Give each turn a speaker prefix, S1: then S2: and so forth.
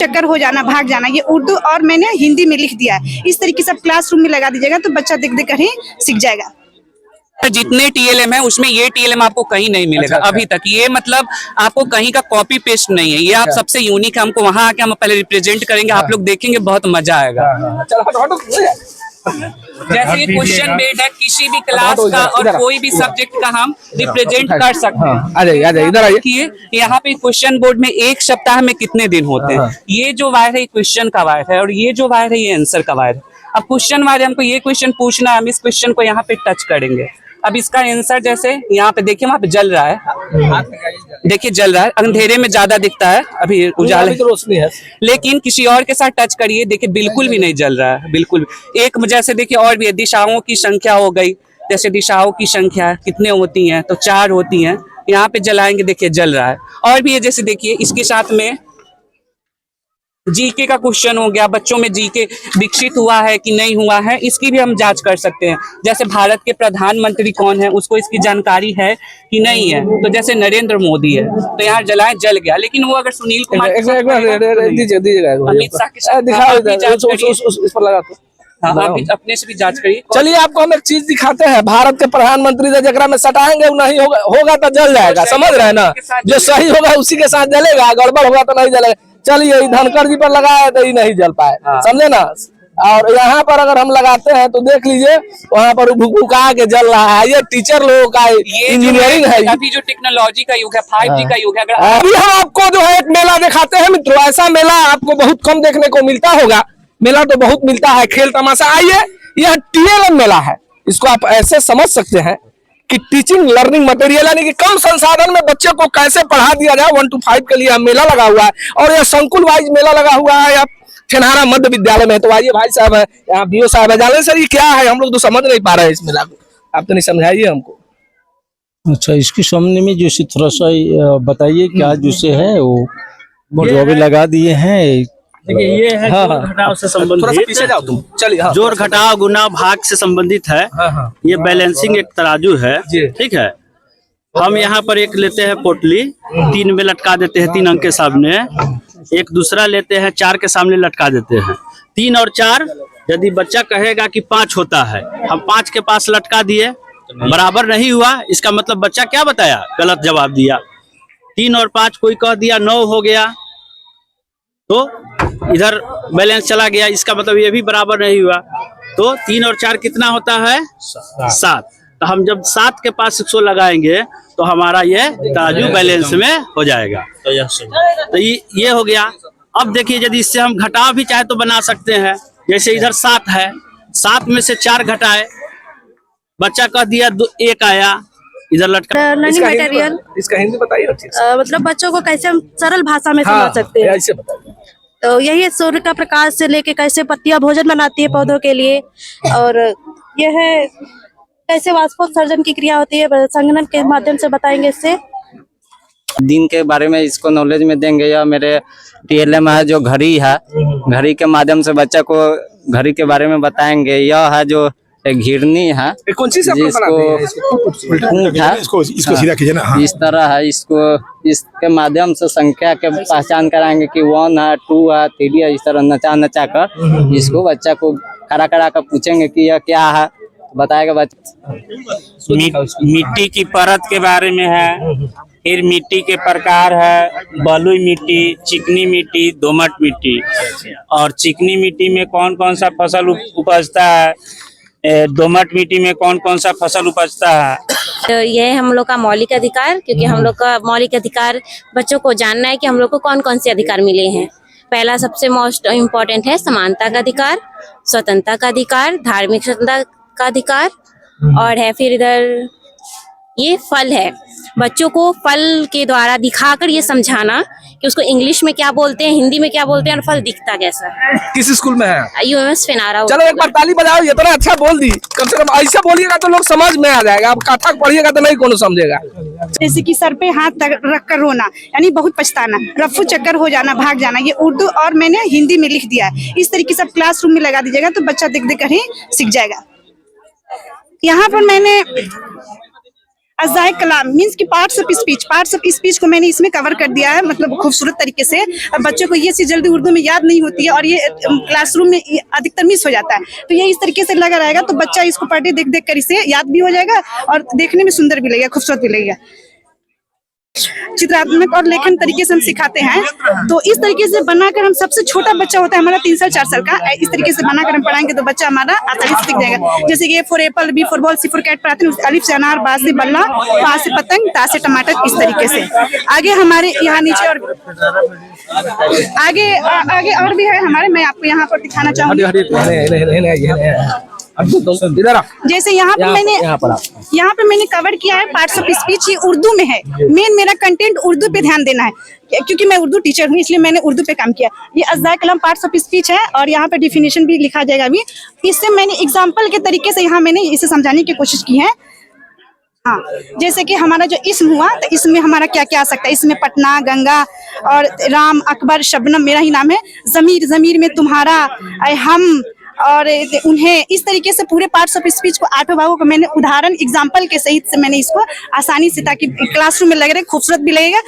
S1: चक्कर हो जाना, भाग जाना, ये उर्दू और मैंने हिंदी में लिख दिया है। इस तरीके से क्लासरूम में लगा दीजिएगा तो बच्चा देख देख कर ही सीख जाएगा।
S2: जितने टीएलएम है उसमें ये टीएलएम आपको कहीं नहीं मिलेगा।
S3: अच्छा।
S2: अभी तक ये मतलब आपको कहीं का कॉपी पेस्ट नहीं है, ये आप सबसे यूनिक है। हमको वहां आके हम पहले रिप्रेजेंट करेंगे, आप लोग देखेंगे, बहुत मजा आएगा। जैसे ये क्वेश्चन बेस्ड है, किसी भी क्लास का और कोई भी सब्जेक्ट का हम रिप्रेजेंट कर सकते हैं।
S3: आ जाइए इधर आइए।
S2: देखिए यहाँ पे क्वेश्चन बोर्ड में एक सप्ताह में कितने दिन होते हैं। ये जो वायर है क्वेश्चन का वायर है और ये जो वायर है ये आंसर का वायर है। अब क्वेश्चन वायर हमको ये क्वेश्चन पूछना है, हम इस क्वेश्चन को यहाँ पे टच करेंगे। अब इसका आंसर जैसे यहाँ पे देखिए, वहाँ पे जल रहा है, देखिए जल रहा है, अंधेरे में ज्यादा दिखता है, अभी उजाले
S3: तो रोशनी है।
S2: लेकिन किसी और के साथ टच करिए, देखिए बिल्कुल भी नहीं जल रहा है, बिल्कुल। एक जैसे देखिए और भी है, दिशाओं की संख्या हो गई, जैसे दिशाओं की संख्या कितने होती हैं, तो 4 होती हैं। यहाँ पे जलाएंगे, देखिए जल रहा है। और भी है, जैसे देखिए इसके साथ में जीके का क्वेश्चन हो गया, बच्चों में जीके विकसित हुआ है कि नहीं हुआ है, इसकी भी हम जांच कर सकते हैं। जैसे भारत के प्रधानमंत्री कौन है, उसको इसकी जानकारी है कि नहीं है। तो जैसे नरेंद्र मोदी है, तो यहाँ जलाएं, जल गया। लेकिन वो अगर सुनील कुमार अमित शाह के साथ
S3: इस पर लगा
S2: आप अपने से भी जांच करिए।
S3: चलिए आपको हम एक चीज दिखाते हैं, भारत के प्रधानमंत्री से जगह में सटाएंगे वो नहीं होगा तो जल जाएगा, समझ रहे हैं ना। जो सही होगा उसी के साथ जलेगा, गड़बड़ होगा तो नहीं जलेगा। चलिए धनखड़ जी पर लगाया है तो ये नहीं जल पाए, समझे ना। और यहाँ पर अगर हम लगाते हैं तो देख लीजिए वहाँ पर भुका के जल रहा है। ये टीचर लोगों का इंजीनियरिंग है।
S2: अभी जो टेक्नोलॉजी का युग है, 5G का युग है।
S3: अभी हम आपको जो है एक मेला दिखाते हैं मित्रों। ऐसा मेला आपको बहुत कम देखने को मिलता होगा, मेला तो बहुत मिलता है, खेल तमाशा। आइए, यह टीएलएम मेला है। इसको आप ऐसे समझ सकते हैं कि टीचिंग लर्निंग मटेरियल, यानी कि कम संसाधन में बच्चे को कैसे पढ़ा दिया जाए। 1 to 5 के लिए मेला लगा हुआ है और यह संकुल वाइज मेला लगा हुआ है। आप ठेनहारा मध्य विद्यालय में, तो आइए भाई साहब है, यहाँ बीओ साहब है, जाने सर ये क्या है, हम लोग तो समझ नहीं पा रहे हैं इस मेला को, आप तो नहीं समझाइए हमको।
S4: अच्छा, इसके सामने में जैसे थोड़ा सा बताइए क्या जैसे है वो जो अभी लगा दिए हैं।
S5: देखिए ये है जोड़ घटाव से संबंधित,
S3: पीछे जाओ तुम, चलिए।
S5: जोड़ घटाव गुना भाग से संबंधित है। ये बैलेंसिंग एक तराजू है, ठीक है। हम यहाँ पर एक लेते हैं पोटली, 3 में लटका देते हैं 3 अंक के सामने। एक दूसरा लेते हैं 4 के सामने लटका देते हैं। 3 और 4 यदि बच्चा कहेगा कि 5 होता है, हम 5 के पास लटका दिए, बराबर नहीं हुआ, इसका मतलब बच्चा क्या बताया, गलत जवाब दिया। 3 और 5 कोई कह दिया 9 हो गया, तो इधर बैलेंस चला गया, इसका मतलब ये भी बराबर नहीं हुआ। तो 3 और 4 कितना होता है, 7। तो हम जब 7 के पास 100 लगाएंगे तो हमारा ये तराजू बैलेंस में हो जाएगा। तो ये हो गया। अब देखिए यदि इससे हम घटाव भी चाहे तो बना सकते हैं। जैसे इधर 7 है, 7 में से 4 घटाए, बच्चा कह दिया 1 आया, इधर लटका।
S1: लर्निंग मटेरियल,
S3: इसका हिंदी बताइए।
S1: मतलब बच्चों को कैसे हम सरल भाषा में समझ सकते हैं।
S3: ऐसे बताइए।
S1: तो यही है, सूर्य का प्रकाश से लेके कैसे पत्तियां भोजन बनाती है पौधों के लिए, और यह है कैसे वाष्पोत्सर्जन की क्रिया होती है, संगणन के माध्यम से बताएंगे। इससे
S6: दिन के बारे में इसको नॉलेज में देंगे। या मेरे टीएलएम है जो घड़ी है, घड़ी के माध्यम से बच्चा को घड़ी के बारे में बताएंगे। यह है जो घिरनी है,
S3: कौन सी
S6: इसको सीधा कीजिए ना। इस तरह है, इसके माध्यम से संख्या के पहचान कराएंगे कि 1 है, 2 है, 3 है। इस तरह नचा कर इसको बच्चा को खड़ा कर पूछेंगे कि यह क्या है, बताएगा बच्चा।
S7: मिट्टी की परत के बारे में है, फिर मिट्टी के प्रकार है, बलुई मिट्टी, चिकनी मिट्टी, दोमट मिट्टी। और चिकनी मिट्टी में कौन कौन सा फसल उपजता है, दोमट मिट्टी में कौन कौन सा फसल उपजता है।
S8: तो ये हम लोग का मौलिक अधिकार, क्योंकि हम लोग का मौलिक अधिकार बच्चों को जानना है कि हम लोग को कौन कौन से अधिकार मिले हैं। पहला सबसे मोस्ट इम्पोर्टेंट है समानता का अधिकार, स्वतंत्रता का अधिकार, धार्मिक स्वतंत्रता का अधिकार, और है फिर इधर ये फल है। बच्चों को फल के द्वारा दिखाकर ये समझाना कि उसको इंग्लिश में क्या बोलते हैं, हिंदी में क्या बोलते हैं, और फल दिखता कैसा है।
S3: किस स्कूल में है?
S8: यूएमएस फिनारा।
S3: चलो एक बार ताली बजाओ, ये इतना अच्छा बोल दी। कम से कम ऐसा बोलिएगा तो लोग समझ में आ जाएगा। आप कथा पढ़िएगा तो नहीं कोनो समझेगा।
S1: जैसे कि सर पे हाथ रख कर रोना, यानी बहुत पछताना, रफू चक्कर हो जाना, भाग जाना, ये उर्दू और मैंने हिंदी में लिख दिया है। इस तरीके से क्लासरूम में लगा दीजिएगा तो बच्चा देख देख कर ही सीख जाएगा। यहाँ पर मैंने
S9: अज़ाए कलाम मीन्स की पार्ट्स ऑफ स्पीच को मैंने इसमें कवर कर दिया है, मतलब खूबसूरत तरीके से। अब बच्चों को ये चीज जल्दी उर्दू में याद नहीं होती है और ये क्लासरूम में अधिकतर मिस हो जाता है, तो ये इस तरीके से लगा रहेगा तो बच्चा इसको पढ़े देख देख कर इसे याद भी हो जाएगा और देखने में सुंदर भी लगेगा, खूबसूरत भी लगेगा। चित्रात्मक और लेखन तरीके से हम सिखाते हैं, तो इस तरीके से बनाकर हम सबसे छोटा बच्चा होता है हमारा 3 साल 4 साल का, इस तरीके से बनाकर हम पढ़ाएंगे तो बच्चा हमारा आसानी से सीख जाएगा। जैसे कि A for apple, B for ball, C for cat पढ़ाते हैं, अलिफ से अनार, बा से बल्ला, पा से पतंग, ता से टमाटर, इस तरीके से। आगे हमारे यहाँ नीचे और आगे और भी है हमारे, मैं आपको यहाँ पर दिखाना चाहूँगी। जैसे यहाँ पे मैंने कवर किया है पार्ट्स ऑफ स्पीच, ये उर्दू में है। मेन मेरा कंटेंट उर्दू पे ध्यान देना है, क्योंकि मैं उर्दू टीचर हूँ इसलिए मैंने उर्दू पे काम किया। ये अज़ाए कलाम पार्ट्स ऑफ स्पीच है और यहाँ पे डिफिनेशन भी लिखा जाएगा अभी। इससे मैंने एग्जाम्पल के तरीके से यहाँ मैंने इसे समझाने की कोशिश की है। हाँ, जैसे कि हमारा जो इसम हुआ तो इसमें हमारा क्या क्या आ सकता है, इसमें पटना, गंगा और राम, अकबर, शबनम मेरा ही नाम है, जमीर में तुम्हारा, हम और उन्हें, इस तरीके से पूरे पार्ट्स ऑफ स्पीच को 8 भागों को मैंने उदाहरण एग्जाम्पल के सहित से मैंने इसको आसानी से, ताकि क्लासरूम में लग रहे खूबसूरत भी लगेगा।